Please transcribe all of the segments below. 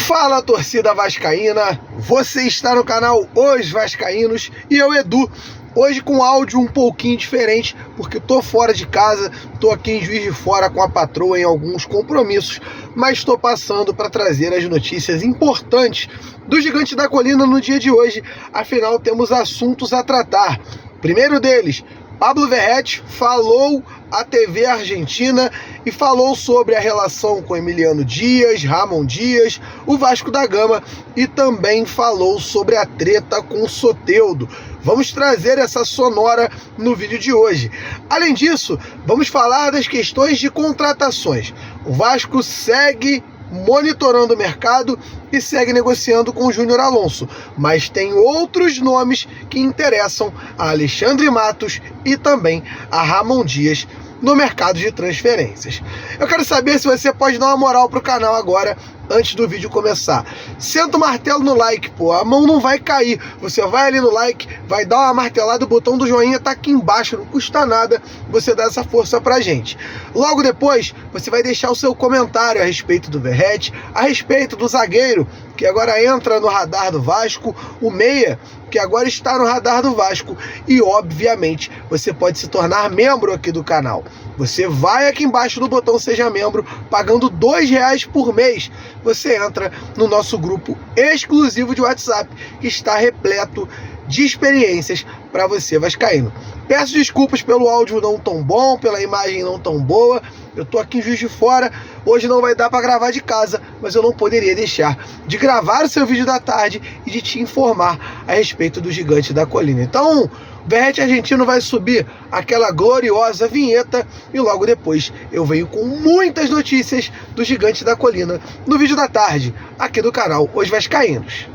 Fala, torcida vascaína, você está no canal Os Vascaínos e eu, Edu, hoje com áudio um pouquinho diferente, porque tô fora de casa, tô aqui em Juiz de Fora com a patroa em alguns compromissos, mas estou passando para trazer as notícias importantes do Gigante da Colina no dia de hoje, afinal temos assuntos a tratar. Primeiro deles, Pablo Verratti falou à TV argentina e falou sobre a relação com Emiliano Dias, Ramon Dias, o Vasco da Gama e também falou sobre a treta com o Soteldo. Vamos trazer essa sonora no vídeo de hoje. Além disso, vamos falar das questões de contratações. O Vasco segue monitorando o mercado e segue negociando com o Júnior Alonso, mas tem outros nomes que interessam a Alexandre Matos e também a Ramon Dias no mercado de transferências. Eu quero saber se você pode dar uma moral pro canal agora, antes do vídeo começar. Senta o martelo no like, pô, a mão não vai cair. Você vai ali no like, vai dar uma martelada, o botão do joinha tá aqui embaixo, não custa nada você dar essa força pra gente. Logo depois, você vai deixar o seu comentário a respeito do Verratti, a respeito do zagueiro, que agora entra no radar do Vasco, o meia, que agora está no radar do Vasco, e obviamente você pode se tornar membro aqui do canal. Você vai aqui embaixo no botão Seja Membro, pagando R$2 por mês, você entra no nosso grupo exclusivo de WhatsApp, que está repleto de experiências para você vascaíno. Peço desculpas pelo áudio não tão bom, pela imagem não tão boa. Eu tô aqui em Juiz de Fora, hoje não vai dar para gravar de casa, mas eu não poderia deixar de gravar o seu vídeo da tarde e de te informar a respeito do Gigante da Colina. Então, o Verratti argentino vai subir aquela gloriosa vinheta e logo depois eu venho com muitas notícias do Gigante da Colina no vídeo da tarde, aqui do canal Os Vascaínos.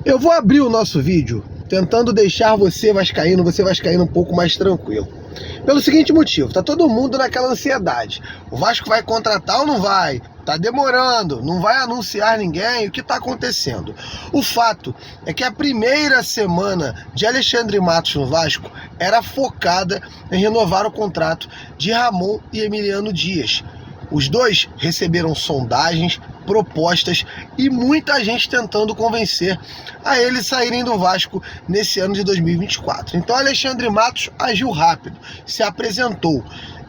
Eu vou abrir o nosso vídeo tentando deixar você vascaíno um pouco mais tranquilo. Pelo seguinte motivo, tá todo mundo naquela ansiedade. O Vasco vai contratar ou não vai? Tá demorando, não vai anunciar ninguém, o que tá acontecendo? O fato é que a primeira semana de Alexandre Matos no Vasco era focada em renovar o contrato de Ramon e Emiliano Dias. Os dois receberam sondagens, propostas e muita gente tentando convencer a eles saírem do Vasco nesse ano de 2024. Então Alexandre Matos agiu rápido, se apresentou.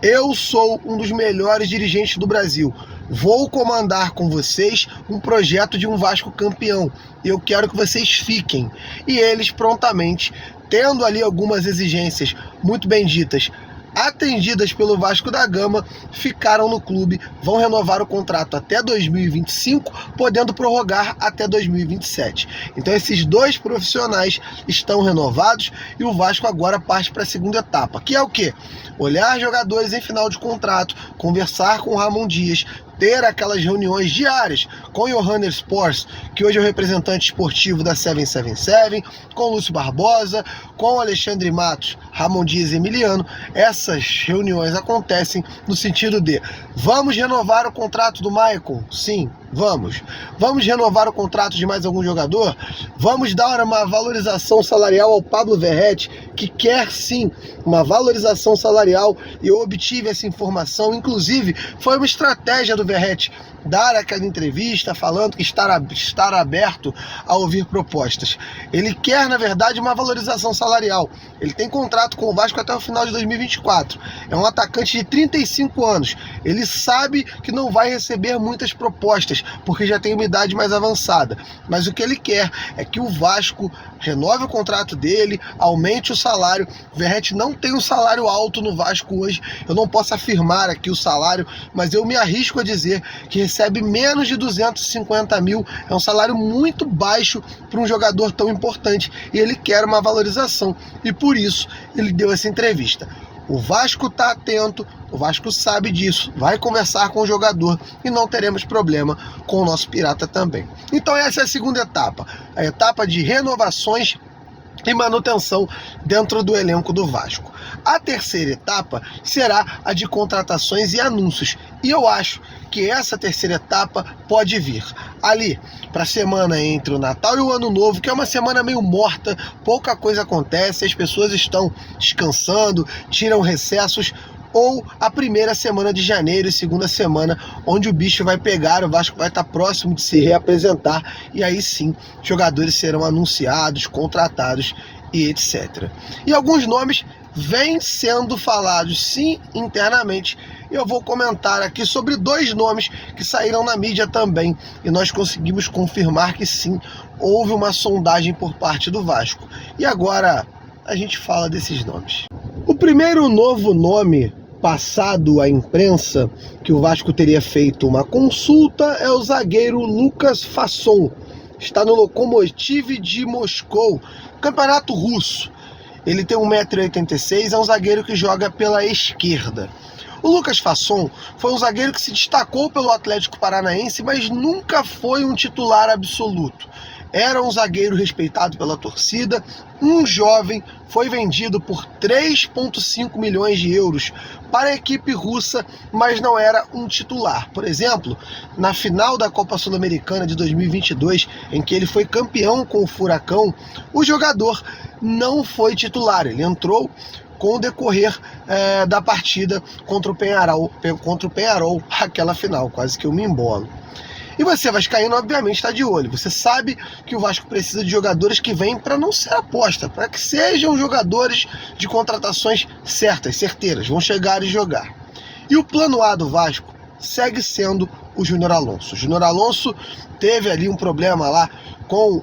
Eu sou um dos melhores dirigentes do Brasil. Vou comandar com vocês um projeto de um Vasco campeão. Eu quero que vocês fiquem. E eles prontamente, tendo ali algumas exigências muito bem ditas, atendidas pelo Vasco da Gama, ficaram no clube, vão renovar o contrato até 2025, podendo prorrogar até 2027. Então esses dois profissionais estão renovados e o Vasco agora parte para a segunda etapa, que é o quê? Olhar jogadores em final de contrato, conversar com o Ramon Dias, ter aquelas reuniões diárias com o Johanner Sports, que hoje é o representante esportivo da 777, com o Lúcio Barbosa, com o Alexandre Matos, Ramon Dias e Emiliano. Essas reuniões acontecem no sentido de: vamos renovar o contrato do Maicon? Sim, vamos. Vamos renovar o contrato de mais algum jogador? Vamos dar uma valorização salarial ao Pablo Verratti, que quer sim uma valorização salarial, e eu obtive essa informação. Inclusive, foi uma estratégia do Verratti dar aquela entrevista falando que estar aberto a ouvir propostas. Ele quer, na verdade, uma valorização salarial. Ele tem contrato com o Vasco até o final de 2024. É um atacante de 35 anos. Ele sabe que não vai receber muitas propostas, porque já tem uma idade mais avançada. Mas o que ele quer é que o Vasco renove o contrato dele, aumente o salário. O Verratti não tem um salário alto no Vasco hoje. Eu não posso afirmar aqui o salário, mas eu me arrisco a dizer que recebe menos de 250 mil. É um salário muito baixo para um jogador tão importante, e ele quer uma valorização, e por isso ele deu essa entrevista. O Vasco está atento, o Vasco sabe disso, vai conversar com o jogador e não teremos problema com o nosso Pirata também. Então essa é a segunda etapa, a etapa de renovações e manutenção dentro do elenco do Vasco. A terceira etapa será a de contratações e anúncios. E eu acho que essa terceira etapa pode vir ali para a semana entre o Natal e o Ano Novo, que é uma semana meio morta, pouca coisa acontece, as pessoas estão descansando, tiram recessos, ou a primeira semana de janeiro e segunda semana, onde o bicho vai pegar, o Vasco vai estar próximo de se reapresentar, e aí sim, jogadores serão anunciados, contratados e etc. E alguns nomes vêm sendo falados sim internamente, e eu vou comentar aqui sobre 2 nomes que saíram na mídia também, e nós conseguimos confirmar que sim, houve uma sondagem por parte do Vasco. E agora a gente fala desses nomes. O primeiro novo nome passado à imprensa que o Vasco teria feito uma consulta é o zagueiro Lucas Fasson. Está no Lokomotiv de Moscou, campeonato russo. Ele tem 1,86 m, é um zagueiro que joga pela esquerda. O Lucas Fasson foi um zagueiro que se destacou pelo Atlético Paranaense, mas nunca foi um titular absoluto. Era um zagueiro respeitado pela torcida, um jovem, foi vendido por 3,5 milhões de euros para a equipe russa, mas não era um titular. Por exemplo, na final da Copa Sul-Americana de 2022, em que ele foi campeão com o Furacão, o jogador não foi titular, ele entrou com o decorrer da partida contra o Peñarol, aquela final, quase que eu me embolo. E você, vascaíno, obviamente está de olho. Você sabe que o Vasco precisa de jogadores que vêm para não ser aposta, para que sejam jogadores de contratações certas, certeiras, vão chegar e jogar. E o plano A do Vasco segue sendo o Júnior Alonso. O Júnior Alonso teve ali um problema lá com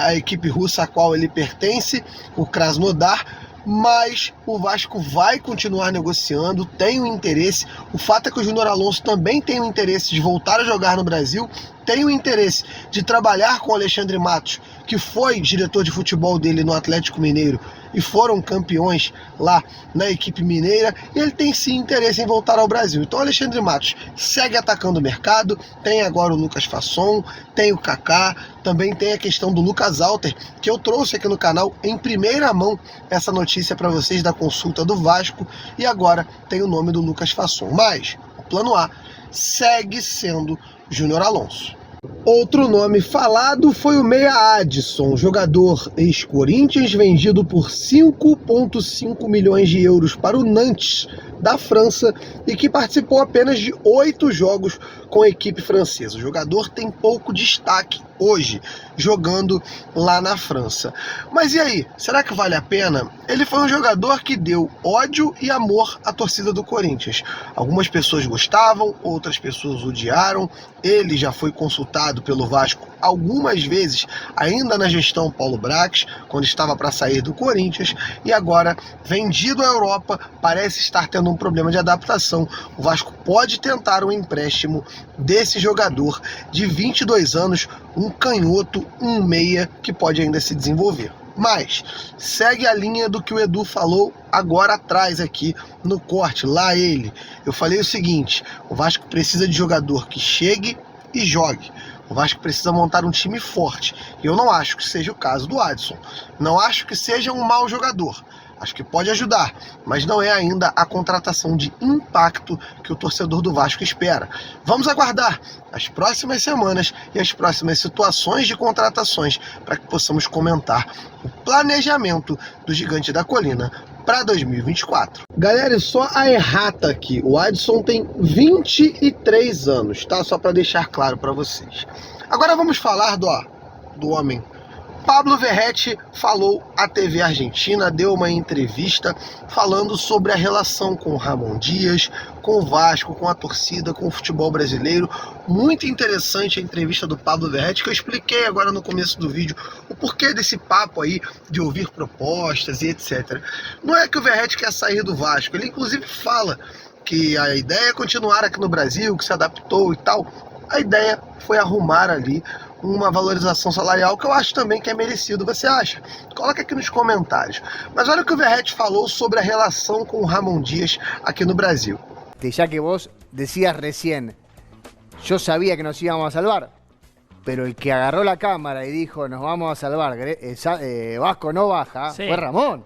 a equipe russa a qual ele pertence, o Krasnodar, mas o Vasco vai continuar negociando, tem um interesse. O fato é que o Júnior Alonso também tem o interesse de voltar a jogar no Brasil, tem o interesse de trabalhar com o Alexandre Matos, que foi diretor de futebol dele no Atlético Mineiro e foram campeões lá na equipe mineira, e ele tem sim interesse em voltar ao Brasil. Então o Alexandre Matos segue atacando o mercado, tem agora o Lucas Fasson, tem o Kaká, também tem a questão do Lucas Alter, que eu trouxe aqui no canal em primeira mão essa notícia para vocês da consulta do Vasco, e agora tem o nome do Lucas Fasson. Mas o plano A segue sendo Júnior Alonso. Outro nome falado foi o meia Adson, jogador ex-Corinthians, vendido por 5,5 milhões de euros para o Nantes, da França, e que participou apenas de 8 jogos com a equipe francesa. O jogador tem pouco destaque hoje, jogando lá na França. Mas e aí, será que vale a pena? Ele foi um jogador que deu ódio e amor à torcida do Corinthians. Algumas pessoas gostavam, outras pessoas odiaram. Ele já foi consultado pelo Vasco algumas vezes, ainda na gestão Paulo Brax, quando estava para sair do Corinthians, e agora, vendido à Europa, parece estar tendo um problema de adaptação. O Vasco pode tentar um empréstimo desse jogador de 22 anos, um canhoto, um meia, que pode ainda se desenvolver. Mas segue a linha do que o Edu falou agora atrás aqui no corte, lá ele. Eu falei o seguinte: o Vasco precisa de jogador que chegue e jogue. O Vasco precisa montar um time forte. E eu não acho que seja o caso do Adson. Não acho que seja um mau jogador. Acho que pode ajudar, mas não é ainda a contratação de impacto que o torcedor do Vasco espera. Vamos aguardar as próximas semanas e as próximas situações de contratações para que possamos comentar o planejamento do Gigante da Colina para 2024. Galera, e só a errata aqui. O Adson tem 23 anos, tá? Só para deixar claro para vocês. Agora vamos falar do homem. Pablo Verratti falou à TV Argentina, deu uma entrevista falando sobre a relação com o Ramon Dias, com o Vasco, com a torcida, com o futebol brasileiro. Muito interessante a entrevista do Pablo Verratti, que eu expliquei agora no começo do vídeo o porquê desse papo aí de ouvir propostas e etc. Não é que o Verratti quer sair do Vasco, ele inclusive fala que a ideia é continuar aqui no Brasil, que se adaptou e tal. A ideia foi arrumar ali uma valorização salarial que eu acho também que é merecido. Você acha? Coloca aqui nos comentários. Mas olha o que o Verratti falou sobre a relação com o Ramon Dias aqui no Brasil. Ya que vos decías recién, yo sabía que nos íbamos a salvar, pero el que agarró la cámara y dijo nos vamos a salvar, Vasco no baja, sí, fue Ramón.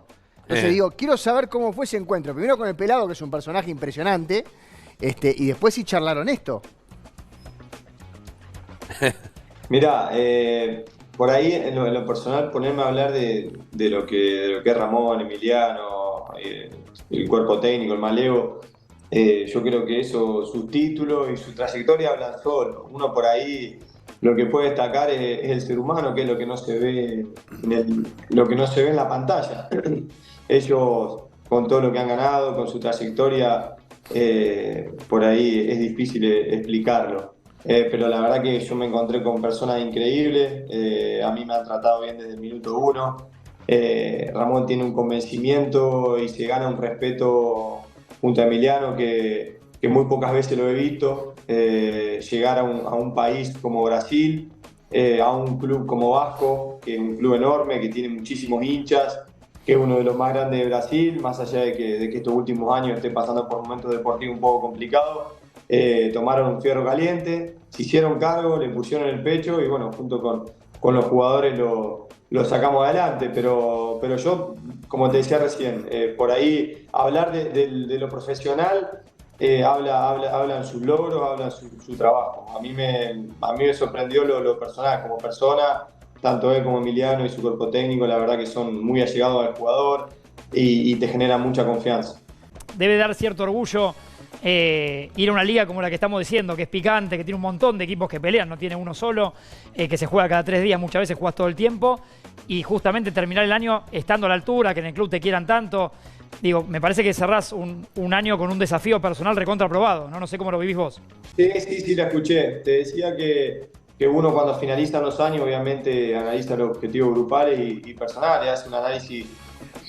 Entonces digo, quiero saber cómo fue ese encuentro. Primero con el Pelado, que es un personaje impresionante, y después si charlaron esto. Mirá, por ahí en lo personal ponerme a hablar de lo que es Ramón, Emiliano, el cuerpo técnico, el Malevo, yo creo que eso, sus títulos y su trayectoria hablan solo. Uno por ahí lo que puede destacar es el ser humano, que es lo que no se ve lo que no se ve en la pantalla. Ellos, con todo lo que han ganado, con su trayectoria, por ahí es difícil explicarlo. Pero la verdad que yo me encontré con personas increíbles, a mí me han tratado bien desde el minuto uno. Ramón tiene un convencimiento y se gana un respeto junto a Emiliano que muy pocas veces lo he visto. Llegar a un país como Brasil, a un club como Vasco, que es un club enorme, que tiene muchísimos hinchas, que es uno de los más grandes de Brasil, más allá de que estos últimos años esté pasando por momentos deportivos un poco complicados. Tomaron un fierro caliente, se hicieron cargo, le pusieron el pecho y bueno, junto con los jugadores lo sacamos adelante, pero yo, como te decía recién, por ahí hablar de lo profesional hablan sus logros, hablan su trabajo. A mí me sorprendió lo personal, como persona, tanto él como Emiliano y su cuerpo técnico, la verdad que son muy allegados al jugador y te generan mucha confianza. Debe dar cierto orgullo ir a una liga como la que estamos diciendo, que es picante, que tiene un montón de equipos que pelean, no tiene uno solo, que se juega cada 3 días, muchas veces jugás todo el tiempo, y justamente terminar el año estando a la altura, que en el club te quieran tanto. Digo, me parece que cerrás un año con un desafío personal recontraprobado, ¿no? No sé cómo lo vivís vos. Sí, la escuché. Te decía que uno cuando finaliza los años, obviamente analiza los objetivos grupales y personales, hace un análisis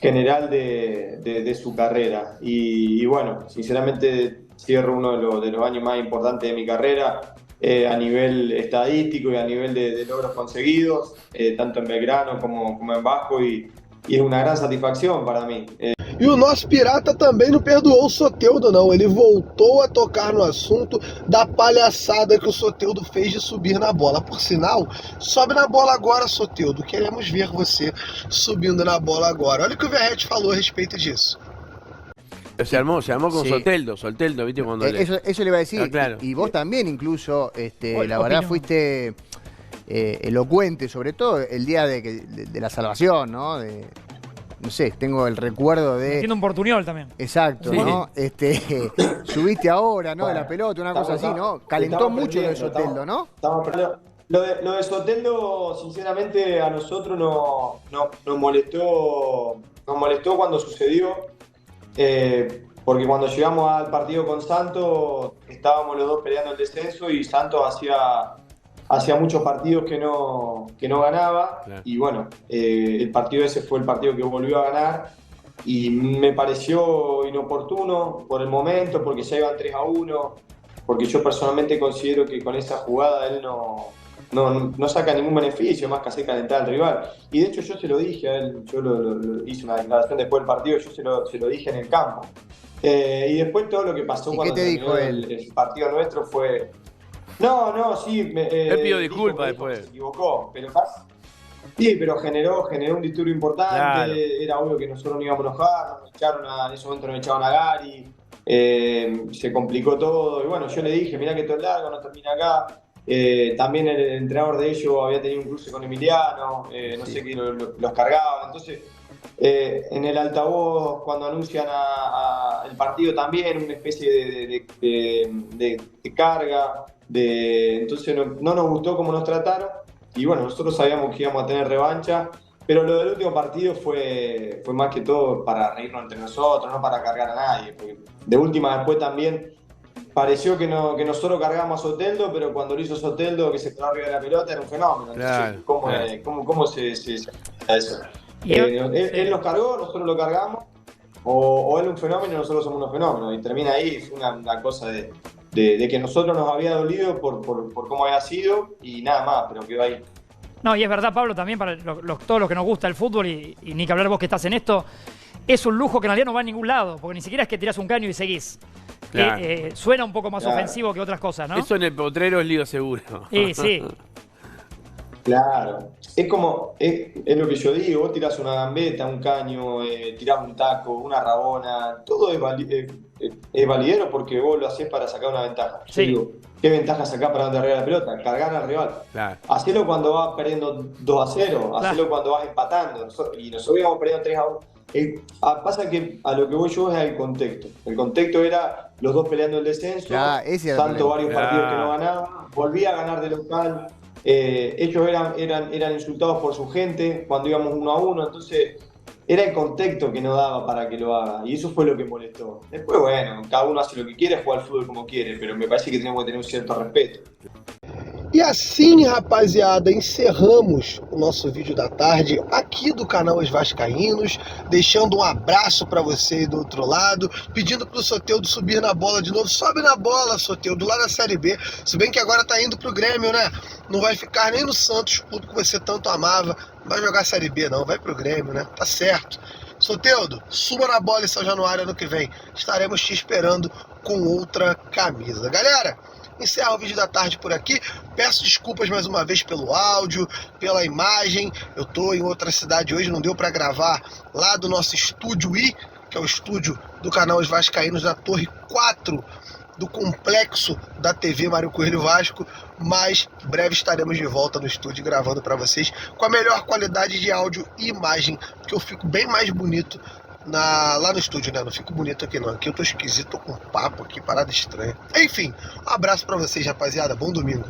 general de su carrera. Y bueno, sinceramente cierro uno de los años más importantes de mi carrera a nivel estadístico y a nivel de logros conseguidos, tanto en Belgrano como en Vasco, y es una gran satisfacción para mí. E o nosso Pirata também não perdoou o Soteldo, não. Ele voltou a tocar no assunto da palhaçada que o Soteldo fez de subir na bola. Por sinal, sobe na bola agora, Soteldo. Queremos ver você subindo na bola agora. Olha o que o Verratti falou a respeito disso. Se armó con Sí. Soteldo, ¿viste? Cuando Eso le iba a decir. Ah, claro. Y vos también incluso, la opino. verdad fuiste elocuente, sobre todo el día de la salvación, ¿no? No sé, tengo el recuerdo de... Tiene un portuñol también. Exacto, Sí. ¿no? Subiste ahora, ¿no? De la pelota, una cosa así, ¿no? Calentó estamos mucho lo de perdiendo, Soteldo, ¿no? Estamos perdiendo. Lo de Soteldo, sinceramente, a nosotros nos molestó cuando sucedió, porque cuando llegamos al partido con Santos, estábamos los dos peleando el descenso y Santos hacía muchos partidos que no ganaba. Claro. Y bueno, el partido ese fue el partido que volvió a ganar y me pareció inoportuno por el momento, porque ya iban 3-1, porque yo personalmente considero que con esa jugada él no saca ningún beneficio más que hacer calentar al rival. Y de hecho yo se lo dije a él, yo lo hice una declaración después del partido, yo se lo dije en el campo. Y después todo lo que pasó ¿Y cuando qué te dijo terminó él? el partido nuestro fue... Sí. Él pidió dijo disculpas que después. se equivocó, pero sí, pero generó un disturbio importante. Claro. Era obvio que nosotros no íbamos a enojar, en ese momento nos echaban a Gary, se complicó todo. Y bueno, yo le dije, mirá que todo es largo, no termina acá. También el entrenador de ellos había tenido un cruce con Emiliano, no sé qué los cargaba. Entonces, en el altavoz, cuando anuncian el partido también, una especie de carga. Entonces no nos gustó cómo nos trataron y bueno, nosotros sabíamos que íbamos a tener revancha, pero lo del último partido fue más que todo para reírnos entre nosotros, no para cargar a nadie, porque de última después también pareció que nosotros cargamos a Soteldo, pero cuando lo hizo Soteldo, que se quedó arriba de la pelota, era un fenómeno. Claro, Entonces, ¿cómo se eso? Y Él nos cargó, nosotros lo cargamos, o él es un fenómeno y nosotros somos unos fenómenos, y termina ahí. Fue una cosa de que nosotros nos había dolido por cómo había sido y nada más, pero quedó ahí. No, y es verdad, Pablo, también para todos los que nos gusta el fútbol y ni que hablar vos que estás en esto, es un lujo que en realidad no va a ningún lado, porque ni siquiera es que tirás un caño y seguís. Claro. Suena un poco más Claro. ofensivo que otras cosas, ¿no? Eso en el potrero es lío seguro. Sí. Claro, es lo que yo digo, vos tirás una gambeta, un caño, tirás un taco, una rabona, todo es validero porque vos lo hacés para sacar una ventaja. Yo Sí. digo, ¿qué ventaja sacás para donde arriba la pelota? Cargar al rival. Claro. Hacelo cuando vas perdiendo 2-0, hacelo cuando vas empatando. Y nosotros íbamos perdiendo 3-1. Pasa que a lo que voy yo es al contexto. El contexto era los dos peleando el descenso, Claro, ese era el tanto problema. varios partidos que no ganaban, volvía a ganar de local. Ellos eran insultados por su gente cuando íbamos 1-1, entonces era el contexto que no daba para que lo haga, y eso fue lo que molestó. Después, bueno, cada uno hace lo que quiere, juega al fútbol como quiere, pero me parece que tenemos que tener un cierto respeto. E assim, rapaziada, encerramos o nosso vídeo da tarde aqui do canal Os Vascaínos, deixando um abraço pra você aí do outro lado, pedindo pro Soteldo subir na bola de novo. Sobe na bola, Soteldo, lá na Série B, se bem que agora tá indo pro Grêmio, né? Não vai ficar nem no Santos, clube que você tanto amava, não vai jogar Série B não, vai pro Grêmio, né? Tá certo. Soteldo, suba na bola em São Januário ano que vem, estaremos te esperando com outra camisa. Galera, encerro o vídeo da tarde por aqui. Peço desculpas mais uma vez pelo áudio, pela imagem. Eu tô em outra cidade hoje, não deu para gravar lá do nosso estúdio I, que é o estúdio do canal Os Vascaínos, na Torre 4 do complexo da TV Mário Coelho Vasco, mas breve estaremos de volta no estúdio gravando para vocês com a melhor qualidade de áudio e imagem, porque eu fico bem mais bonito lá no estúdio, né? Não fico bonito aqui não. Aqui eu tô esquisito, tô com papo aqui, parada estranha. Enfim, um abraço pra vocês, rapaziada. Bom domingo.